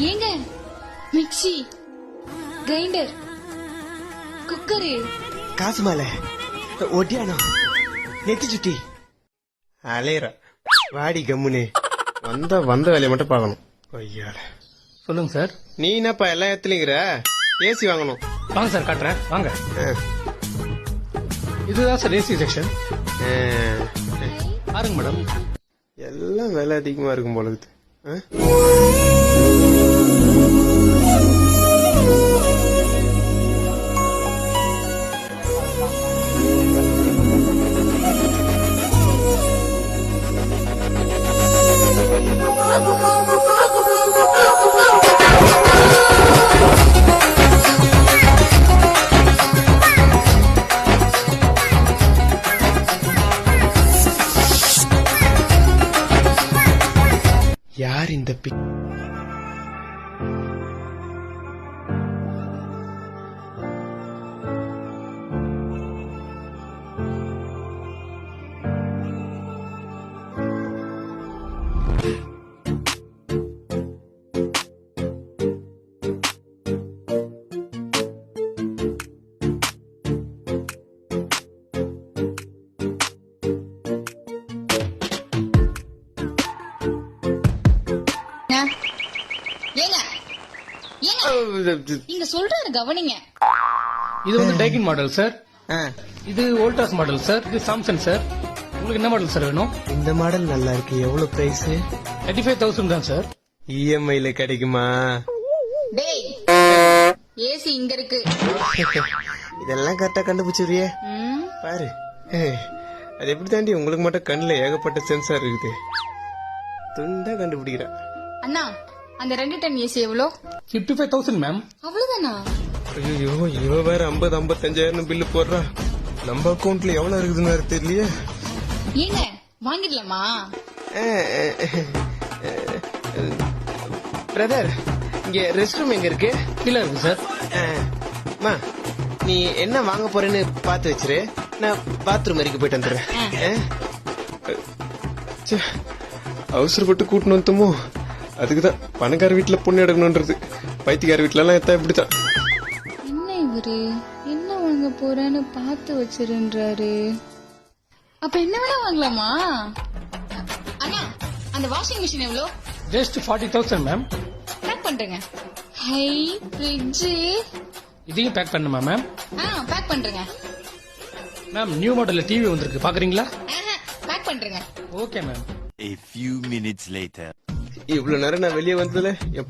ஏங்க mixie grinder cooker காசு மாலை ஒட்டியானம் நெத்தி சுட்டி அலையற வாடி கம்முனே வந்த வேலையை மட்டும் பார்க்கணும். ஐயால சொல்லுங்க சார். நீ என்னப்பா எல்லா இடத்துலங்கிற ஏசி வாங்கணும். வாங்க சார் காட்டுறேன் வாங்க. இதுதான் சார் ஏசி செக்ஷன். பாருங்க மேடம். எல்லாம் விலை அதிகமா இருக்கும் போல இருக்குது. யார் இந்த நீங்க சொல்றாரு கவனிங்க. இது வந்து டைகின் மாடல் சார். இது வோல்டாஸ் மாடல் சார். இது சாம்சங் சார். உங்களுக்கு என்ன மாடல் சார் வேணும்? இந்த மாடல் நல்லா இருக்கு. எவ்வளவு பிரைஸ்? 35,000 தான் சார். இஎம்ஐல கிடைக்குமா? டேய் ஏசி இங்க இருக்கு. இதெல்லாம் கரெக்டா கண்டுபிடிச்சிருவியே பாரு. அது எப்படி தாண்டி உங்களுக்கு மட்டும் கண்ணுல ஏகப்பட்ட சென்சார் இருக்குது. துண்டா கண்டுபிடிக்கிறா. அண்ணா அந்த 2 டன் ஏசி எவ்வளோ? 55,000 மேம். அவ்வளவுதானா? ஐயோ இவ வேற 50-55,000 பில்லு போடுறா. நம்ம அக்கௌண்ட்ல எவ்வளவு இருக்குதுன்னு தெரியலையே. ஏங்க வாங்கிடலாமா? பிரதர் இங்க ரெஸ்ட் ரூம் எங்க இருக்கு? கீழே இருக்கு சார். மா நீ என்ன வாங்க போறேன்னு பாத்து வச்சிரு. நான் பாத்ரூம் வரைக்கும் போயிட்டு வந்துடுறேன். அவசரப்பட்டு கூட்டணும் வந்துமோ. அதுக்குதான் பணக்கார வீட்டுல பொண்ணு எடுக்கணும்ன்றது. பைத்தியக்கார வீட்டுல எல்லாம் எத்தா இப்படித்தான். என்ன இவரு என்ன வாங்க போறேன்னு பார்த்து வச்சிருன்றாரு. அப்ப என்ன வேணா வாங்கலாமா? அண்ணா அந்த வாஷிங் மிஷின் எவ்வளோ? Just 40,000 ma'am. பேக் பண்றேங்க. ஹை ஃப்ரிட்ஜ் இதையும் பேக் பண்ணுமா மேம்? பேக் பண்றேங்க. மேம் நியூ மாடல்ல டிவி வந்திருக்கு பாக்குறீங்களா? பேக் பண்றேங்க. Okay ma'am. A few minutes later. இவ்வளவு நேரம் நான் வெளியே வந்ததுல என்